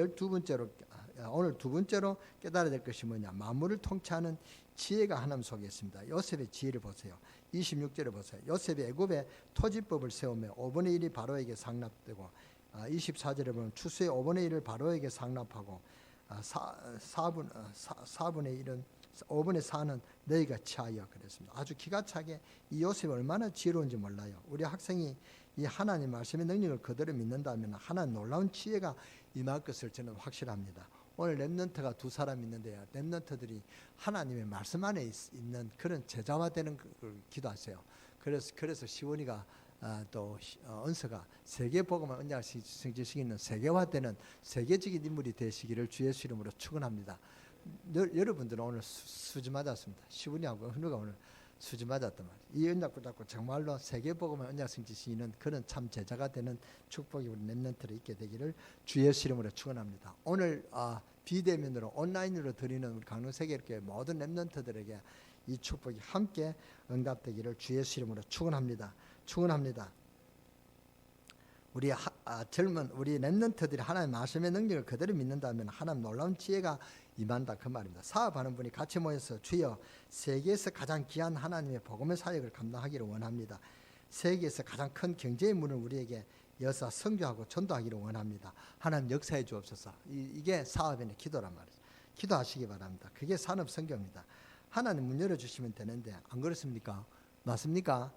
오늘 두 번째로 깨달아야 될 것이 뭐냐. 만물을 통치하는 지혜가 하나님 속에 있습니다. 요셉의 지혜를 보세요. 26절을 보세요. 요셉이 애굽에 토지법을 세우며 5분의 1이 바로에게 상납되고 24절에 보면 추수의 5분의 1을 바로에게 상납하고 4분의 1은 5분의 4는 너희가 취하여 그랬습니다. 아주 기가 차게 이 요셉이 얼마나 지혜로운지 몰라요. 우리 학생이 이 하나님 말씀의 능력을 그대로 믿는다면 하나님 놀라운 지혜가 임할 것을 저는 확실합니다. 오늘 렘넌트가 두 사람 있는데요. 렘넌트들이 하나님의 말씀 안에 있는 그런 제자화되는 걸 기도하세요. 그래서 시원이가 또 은서가 세계복음을 언약을 성취시키는 세계화되는 세계적인 인물이 되시기를 주의 이름으로 축원합니다. 여러분들은 오늘 수지 맞았습니다. 시원이하고 은우가 오늘 수지 맞았단 말이에요. 이 언약 붙잡고 정말로 세계복음을 언약 성취시키는 그런 참 제자가 되는 축복이 우리 렘넌트로 있게 되기를 주의 이름으로 축원합니다. 오늘 비대면으로 온라인으로 드리는 우리 강릉세계교회 모든 렘넌트들에게 이 축복이 함께 응답되기를 주의 이름으로 축원합니다. 우리 젊은 우리 렘넌트들이 하나님의 말씀의 능력을 그대로 믿는다면 하나님 놀라운 지혜가 임한다 그 말입니다. 사업하는 분이 같이 모여서 주여 세계에서 가장 귀한 하나님의 복음의 사역을 감당하기를 원합니다. 세계에서 가장 큰 경제의 문을 우리에게 여사 선교하고 전도하기를 원합니다. 하나님 역사해 주옵소서. 이게 사업인의 기도란 말이죠. 기도하시기 바랍니다. 그게 산업 선교입니다. 하나님 문 열어주시면 되는데 안 그렇습니까? 맞습니까?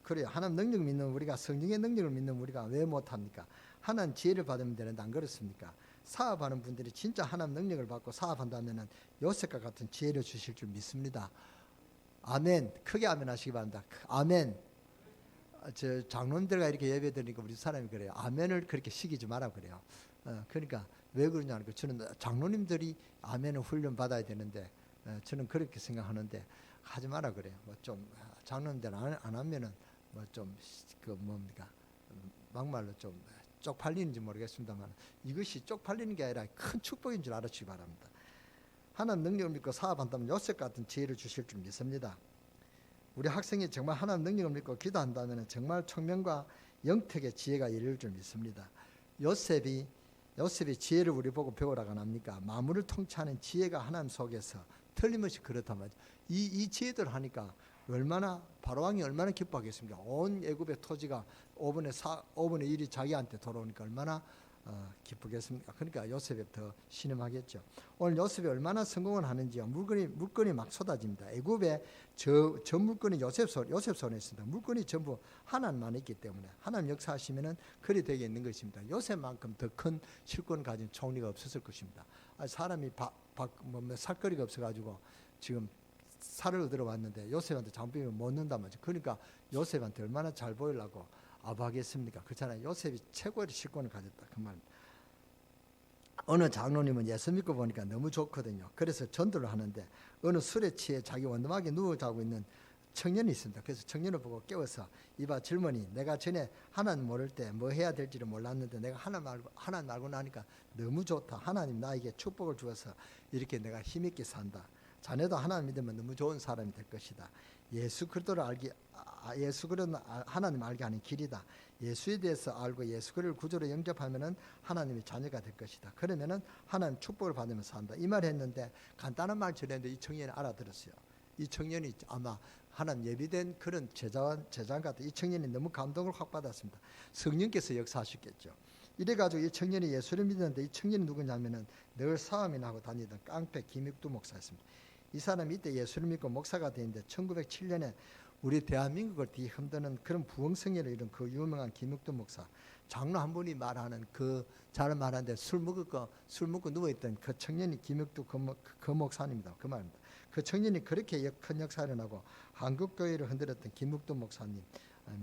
그래요. 하나님 능력 믿는 우리가 성령의 능력을 믿는 우리가 왜 못합니까? 하나님 지혜를 받으면 되는데 안 그렇습니까? 사업하는 분들이 진짜 하나님 능력을 받고 사업한다면 요셉과 같은 지혜를 주실 줄 믿습니다. 아멘. 크게 아멘 하시기 바랍니다. 아멘. 저 장로님들과 이렇게 예배 드리니까 우리 사람이 그래요. 아멘을 그렇게 시키지 마라 그래요. 그러니까 왜 그러냐니까 저는 장로님들이 아멘을 훈련 받아야 되는데 저는 그렇게 생각하는데 하지 마라 그래요. 뭐 좀 장로님들 안 하면은 뭐 좀 그 뭡니까 막말로 좀 쪽팔리는지 모르겠습니다만 이것이 쪽팔리는 게 아니라 큰 축복인 줄 알아주기 바랍니다. 하나님 능력을 믿고 사업한다면 요셉 같은 지혜를 주실 줄 믿습니다. 우리 학생이 정말 하나님 능력을 믿고 기도한다면 정말 총명과 영특의 지혜가 이룰 줄 믿습니다. 요셉이 지혜를 우리 보고 배우라고 안 합니까? 만물을 통치하는 지혜가 하나님 속에서 틀림없이 그렇단 말이죠. 이 지혜들 하니까 얼마나 바로왕이 얼마나 기뻐하겠습니까? 온 애굽의 토지가 5분의 1이 자기한테 돌아오니까 얼마나 기쁘겠습니까? 그러니까 요셉이 더 신음하겠죠. 오늘 요셉이 얼마나 성공을 하는지요. 물건이 막 쏟아집니다. 애굽에 저 물건이 요셉 손에 있습니다. 물건이 전부 하나님만 있기 때문에 하나님 역사하시면은 그리 되게 있는 것입니다. 요셉만큼 더 큰 실권 가진 총리가 없었을 것입니다. 사람이 살거리가 없어가지고 지금 살을 얻으러 왔는데 요셉한테 장비면 못 넣는단 말이죠. 그러니까 요셉한테 얼마나 잘 보이려고 아부하겠습니까? 그렇잖아요. 요셉이 최고의 실권을 가졌다 그 말입니다. 어느 장로님은 예수 믿고 보니까 너무 좋거든요. 그래서 전도를 하는데 어느 술에 취해 자기 원룸하게 누워 자고 있는 청년이 있습니다. 그래서 청년을 보고 깨워서 이봐 젊은이, 내가 전에 하나님 모를 때 뭐 해야 될지를 몰랐는데 내가 하나님 알고 나니까 너무 좋다. 하나님 나에게 축복을 주어서 이렇게 내가 힘있게 산다. 자네도 하나님 믿으면 너무 좋은 사람이 될 것이다. 예수 그리스도를 하나님 알게 하는 길이다. 예수에 대해서 알고 예수 그리스도를 구주로 영접하면은 하나님의 자녀가 될 것이다. 그러면은 하나님 축복을 받으면서 산다. 이 말 했는데 간단한 말 전했는데 이 청년이 알아들었어요. 이 청년이 아마 하나님 예비된 그런 제자wan 같아. 이 청년이 너무 감동을 확 받았습니다. 성령께서 역사하셨겠죠. 이래가지고 이 청년이 예수를 믿었는데 이 청년이 누구냐면은 늘 싸움이 나고 다니던 깡패 김익두 목사였습니다. 이 사람이 이때 예수를 믿고 목사가 되는데 1907년에 우리 대한민국을 뒤흔드는 그런 부흥성회를 이룬 그 유명한 김익두 목사, 장로 한 분이 말하는 잘 말하는데 술 먹고 누워있던 그 청년이 김익두 그 목사님입니다. 그 말입니다. 그 청년이 그렇게 큰 역사를 하고 한국교회를 흔들었던 김익두 목사님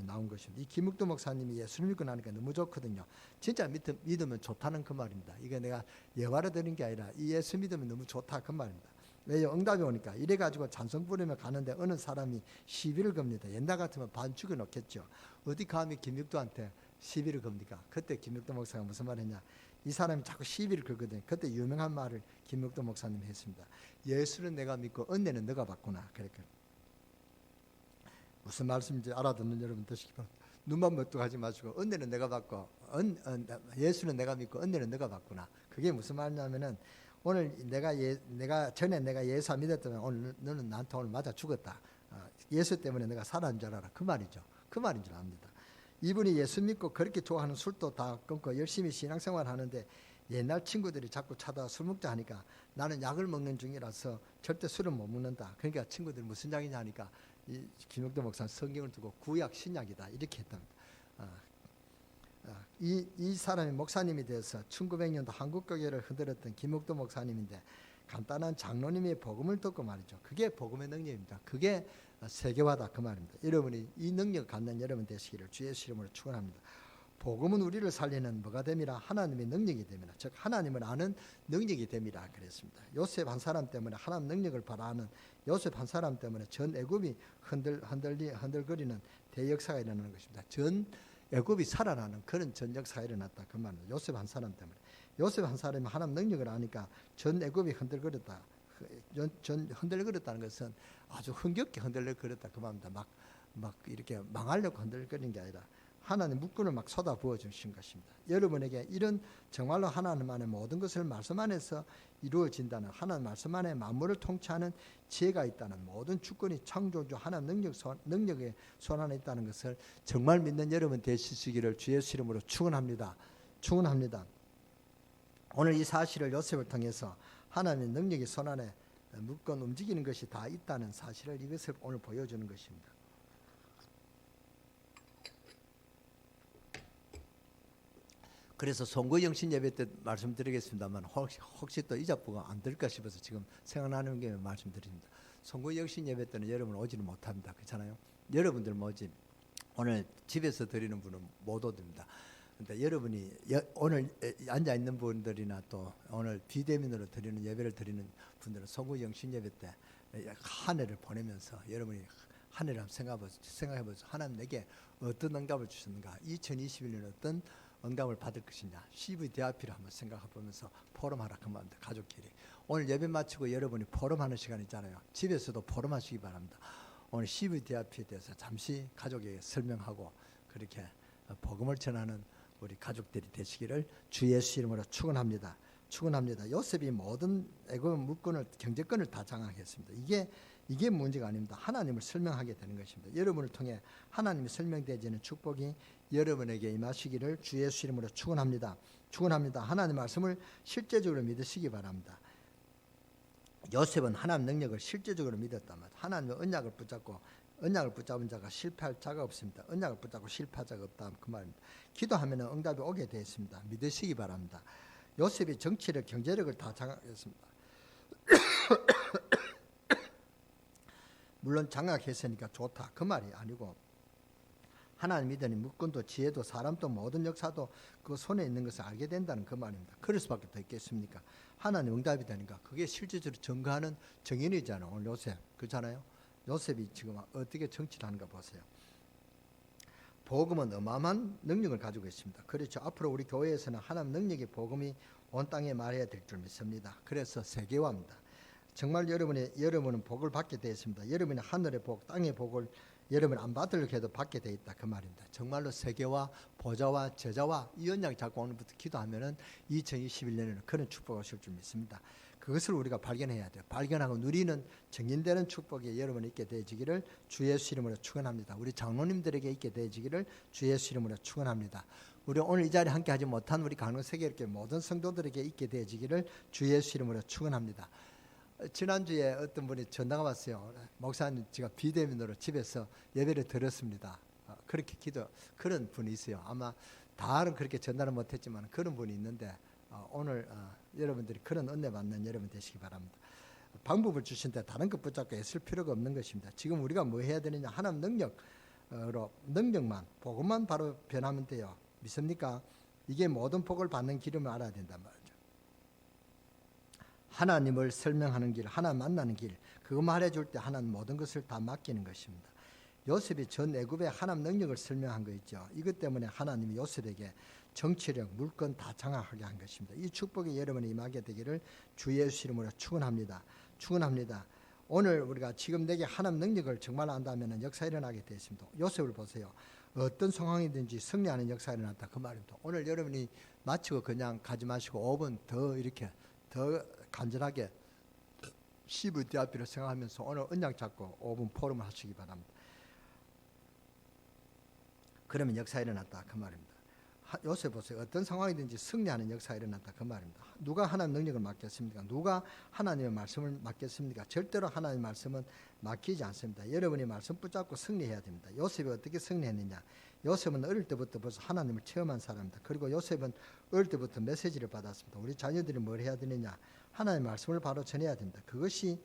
나온 것입니다. 이 김익두 목사님이 예수를 믿고 나니까 너무 좋거든요. 진짜 믿으면 좋다는 그 말입니다. 이게 내가 예화를 드린 게 아니라 이 예수 믿으면 너무 좋다 그 말입니다. 왜요? 응답이 오니까. 이래가지고 찬송 부르며 가는데 어느 사람이 시비를 겁니다. 옛날 같으면 반 죽여놓겠죠. 어디 감히 김익두한테 시비를 겁니까? 그때 김익두 목사가 무슨 말 했냐. 이 사람이 자꾸 시비를 걸거든요. 그때 유명한 말을 김익두 목사님이 했습니다. 예수는 내가 믿고 은혜는 너가 받구나. 그랬거든요. 무슨 말씀인지 알아듣는 여러분 되시기 바랍니다. 눈만 먹뚝하지 마시고 은혜는 내가 받고 예수는 내가 믿고 은혜는 너가 받구나. 그게 무슨 말이냐면은 오늘 내가 전에 예수 안 믿었다면 오늘 너는 나한테 오늘 맞아 죽었다. 예수 때문에 내가 살아난 줄 알아. 그 말이죠. 그 말인 줄 압니다. 이분이 예수 믿고 그렇게 좋아하는 술도 다 끊고 열심히 신앙생활 하는데 옛날 친구들이 자꾸 찾아와 술 먹자 하니까 나는 약을 먹는 중이라서 절대 술은 못 먹는다. 그러니까 친구들이 무슨 약이냐 하니까 이 김용도 목사는 성경을 두고 구약 신약이다 이렇게 했답니다. 이 사람이 목사님이 돼서 1900년도 한국교회를 흔들었던 김옥도 목사님인데 간단한 장로님의 복음을 듣고 말이죠. 그게 복음의 능력입니다. 그게 세계화다 그 말입니다. 여러분이 이 능력 갖는 여러분 되시기를 주의 이름으로 축원합니다. 복음은 우리를 살리는 뭐가 됨이라 하나님의 능력이 됩니다. 즉 하나님을 아는 능력이 됩니다. 그랬습니다. 요셉 한 사람 때문에 하나님 능력을 바라는 요셉 한 사람 때문에 전 애굽이 흔들거리는 대역사가 일어나는 것입니다. 전 애굽이 살아나는 그런 전 역사가 일어났다 그 말입니다. 요셉 한 사람 때문에. 요셉 한 사람이 하나님 능력을 아니까 전 애굽이 흔들거렸다. 전 흔들거렸다는 것은 아주 흥겹게 흔들거렸다 그 말입니다. 막 이렇게 망하려고 흔들거리는 게 아니라 하나님 묶군을 막 쏟아 부어 주신 것입니다. 여러분에게 이런 정말로 하나님 안에 모든 것을 말씀 안에서 이루어진다는 하나님 말씀 안에 만물을 통치하는 지혜가 있다는 모든 주권이 창조주 하나님 능력의 손 안에 있다는 것을 정말 믿는 여러분 되시기를 주의 예수 이름으로 축원합니다. 축원합니다. 오늘 이 사실을 요셉을 통해서 하나님의 능력이 손 안에 묶건 움직이는 것이 다 있다는 사실을 이것을 오늘 보여주는 것입니다. 그래서 송구영신 예배 때 말씀드리겠습니다만 혹시 또 이자부가 안 될까 싶어서 지금 생각나는 게 말씀드립니다. 송구영신 예배 때는 여러분 오지는 못합니다. 그렇잖아요. 여러분들 오지 오늘 집에서 드리는 분은 못 오됩니다. 근데 여러분이 오늘 앉아 있는 분들이나 또 오늘 비대면으로 드리는 예배를 드리는 분들은 소구 영신 예배 때 한 해를 보내면서 여러분이 한 해를 한번 생각해보세요. 하나님 내게 어떤 응답을 주셨는가? 2021년 어떤 응답을 받을 것이냐? CVDIP를 한번 생각해보면서 포럼하라 그 말입니다. 가족끼리. 오늘 예배 마치고 여러분이 포럼하는 시간 있잖아요. 집에서도 포럼하시기 바랍니다. 오늘 CVDIP에 대해서 잠시 가족에게 설명하고 그렇게 복음을 전하는 우리 가족들이 되시기를 주 예수 이름으로 축원합니다. 축원합니다. 요셉이 모든 애굽 물권을 경제권을 다 장악했습니다. 이게 문제가 아닙니다. 하나님을 설명하게 되는 것입니다. 여러분을 통해 하나님이 설명되지는 축복이 여러분에게 임하시기를 주 예수 이름으로 축원합니다. 축원합니다. 하나님 말씀을 실제적으로 믿으시기 바랍니다. 요셉은 하나님 능력을 실제적으로 믿었단 말이에요. 하나님의 언약을 붙잡은 자가 실패할 자가 없습니다. 언약을 붙잡고 실패할 자가 없다 그 말입니다. 기도하면 응답이 오게 되어 있습니다. 믿으시기 바랍니다. 요셉이 정치력, 경제력을 다 장악했습니다. 물론 장악했으니까 좋다 그 말이 아니고 하나님 믿으니 물건도 지혜도 사람도 모든 역사도 그 손에 있는 것을 알게 된다는 그 말입니다. 그럴 수밖에 더 있겠습니까? 하나님 응답이 되니까 그게 실질적으로 증거하는 정인이잖아요. 오늘 요셉 그렇잖아요. 요셉이 지금 어떻게 정치를 하는가 보세요. 복음은 어마어마한 능력을 가지고 있습니다. 그렇죠. 앞으로 우리 교회에서는 하나님 능력의 복음이 온 땅에 말해야 될 줄 믿습니다. 그래서 세계화입니다. 정말 여러분은 복을 받게 되어 있습니다. 여러분이 하늘의 복, 땅의 복을 여러분 안 받으려고 해도 받게 되어 있다 그 말입니다. 정말로 세계화, 보좌와 제자와 이 언약 잡고 오늘부터 기도하면은 2021년에는 그런 축복이 오실 줄 믿습니다. 그것을 우리가 발견해야 돼요. 발견하고 누리는 정인되는 축복이 여러분이 있게 되어지기를 주 예수 이름으로 축원합니다. 우리 장로님들에게 있게 되어지기를 주 예수 이름으로 축원합니다. 우리 오늘 이 자리에 함께 하지 못한 우리 강릉세계교회 모든 성도들에게 있게 되어지기를 주 예수 이름으로 축원합니다. 지난주에 어떤 분이 전화가 왔어요. 목사님 제가 비대면으로 집에서 예배를 드렸습니다. 그렇게 그런 분이 있어요. 아마 다는 그렇게 전달은 못했지만 그런 분이 있는데 오늘 여러분들이 그런 은혜 받는 여러분 되시기 바랍니다. 방법을 주신데 다른 것 붙잡고 애쓸 필요가 없는 것입니다. 지금 우리가 뭐 해야 되느냐? 하나님 능력만 복음만 바로 변하면 돼요. 믿습니까? 이게 모든 복을 받는 길임을 알아야 된단 말이죠. 하나님을 설명하는 길, 하나님 만나는 길, 그거 말해줄 때 하나님 모든 것을 다 맡기는 것입니다. 요셉이 전 애굽의 하나님 능력을 설명한 거 있죠. 이것 때문에 하나님이 요셉에게 정치력, 물건 다 장악하게 한 것입니다. 이 축복이 여러분이 임하게 되기를 주 예수 이름으로 축원합니다. 축원합니다. 오늘 우리가 지금 내게 하나님 능력을 정말 안다면 역사 일어나게 되어 있습니다. 요셉을 보세요. 어떤 상황이든지 승리하는 역사 일어났다 그 말입니다. 오늘 여러분이 마치고 그냥 가지 마시고 5분 더 이렇게 더 간절하게 CVDIP를 생각하면서 오늘 언약 잡고 5분 포럼을 하시기 바랍니다. 그러면 역사 일어났다 그 말입니다. 요새 보세요. 어떤 상황이든지 승리하는 역사가 일어났다 그 말입니다. 누가 하나님 능력을 맡겼습니까? 누가 하나님의 말씀을 맡겼습니까? 절대로 하나님의 말씀은 맡기지 않습니다. 여러분이 말씀 붙잡고 승리해야 됩니다. 요셉이 어떻게 승리했느냐? 요셉은 어릴 때부터 벌써 하나님을 체험한 사람입니다. 그리고 요셉은 어릴 때부터 메시지를 받았습니다. 우리 자녀들이 뭘 해야 되느냐? 하나님의 말씀을 바로 전해야 됩니다. 그것이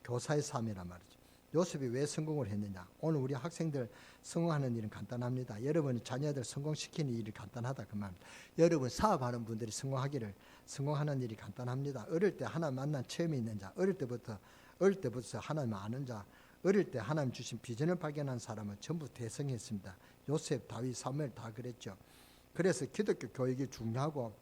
교사의 삶이란 말이죠. 요셉이 왜 성공을 했느냐? 오늘 우리 학생들 성공하는 일은 간단합니다. 여러분 자녀들 성공시키는 일이 간단하다 그 말입니다. 여러분 사업하는 분들이 성공하는 일이 간단합니다. 어릴 때 하나님 만난 체험이 있는 자, 어릴 때부터 하나님 아는 자, 어릴 때 하나님 주신 비전을 발견한 사람은 전부 대성했습니다. 요셉, 다윗, 사무엘 다 그랬죠. 그래서 기독교 교육이 중요하고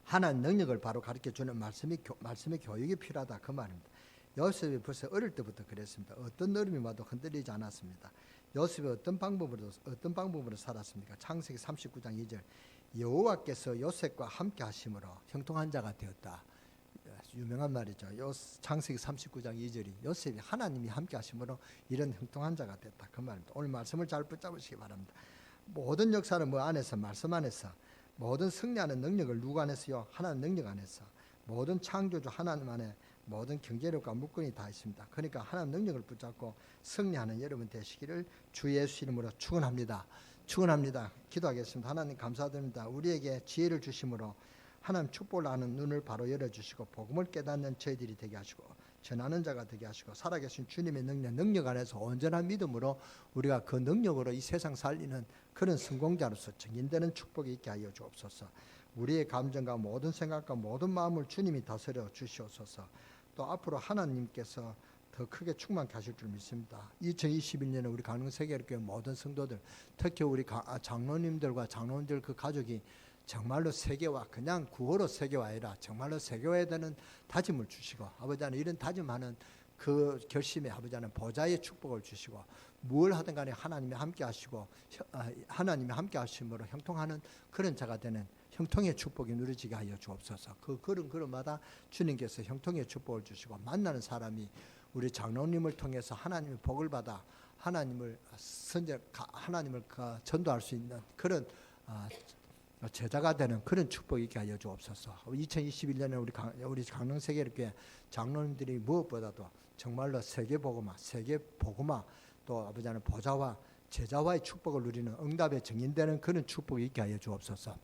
하나님 능력을 바로 가르쳐주는 말씀의 교육이 필요하다 그 말입니다. 요셉이 벌써 어릴 때부터 그랬습니다. 어떤 어려움이 와도 흔들리지 않았습니다. 요셉이 어떤 방법으로 살았습니까? 창세기 39장 2절 여호와께서 요셉과 함께 하심으로 형통한 자가 되었다. 유명한 말이죠. 창세기 39장 2절이 요셉이 하나님이 함께 하심으로 이런 형통한 자가 됐다. 그 말입니다. 오늘 말씀을 잘 붙잡으시기 바랍니다. 모든 역사는 뭐 안에서 말씀 안에서 모든 승리하는 능력을 누구 안에서요? 하나님 능력 안에서 모든 창조주 하나님 안에 모든 경제력과 물건이 다 있습니다. 그러니까 하나님 능력을 붙잡고 승리하는 여러분 되시기를 주 예수 이름으로 축원합니다. 축원합니다. 기도하겠습니다. 하나님 감사드립니다. 우리에게 지혜를 주심으로 하나님 축복을 아는 눈을 바로 열어주시고 복음을 깨닫는 저희들이 되게 하시고 전하는 자가 되게 하시고 살아계신 주님의 능력 안에서 온전한 믿음으로 우리가 그 능력으로 이 세상 살리는 그런 성공자로서 증인되는 축복이 있게 하여 주옵소서. 우리의 감정과 모든 생각과 모든 마음을 주님이 다스려 주시옵소서. 또 앞으로 하나님께서 더 크게 충만케 하실 줄 믿습니다. 2021년에 우리 강릉세계교회 모든 성도들, 특히 우리 장로님들과 장로님들 그 가족이 정말로 세계화, 그냥 구호로 세계화 아니라 정말로 세계화에 대한 다짐을 주시고, 아버지 하나님 이런 다짐하는 그 결심에 아버지 하나님 보좌의 축복을 주시고, 뭘 하든 간에 하나님이 함께 하시고 하나님이 함께 하심으로 형통하는 그런 자가 되는 형통의 축복이 누려지게 하여 주옵소서. 그 걸음마다 주님께서 형통의 축복을 주시고, 만나는 사람이 우리 장로님을 통해서 하나님의 복을 받아 하나님을 전도할 수 있는 그런 제자가 되는 그런 축복이 있게 하여 주옵소서. 2021년에 우리 강릉세계교회 장로님들이 무엇보다도 정말로 세계복음화 또 아버지 하나님 보좌와 제자와의 축복을 누리는 응답의 증인되는 그런 축복이 있게 하여 주옵소서.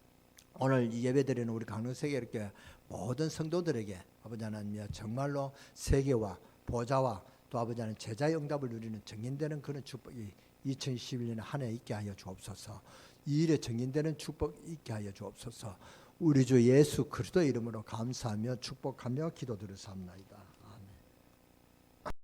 오늘 이 예배드리는 우리 강릉세계교회 모든 성도들에게 아버지 하나님 정말로 세계와 보좌와 또 아버지 하나님 제자의 응답을 누리는 증인되는 그런 축복이 2021년에 한 해 있게 하여 주옵소서. 이 일에 증인되는 축복 있게 하여 주옵소서. 우리 주 예수 그리스도의 이름으로 감사하며 축복하며 기도드렸사옵나이다.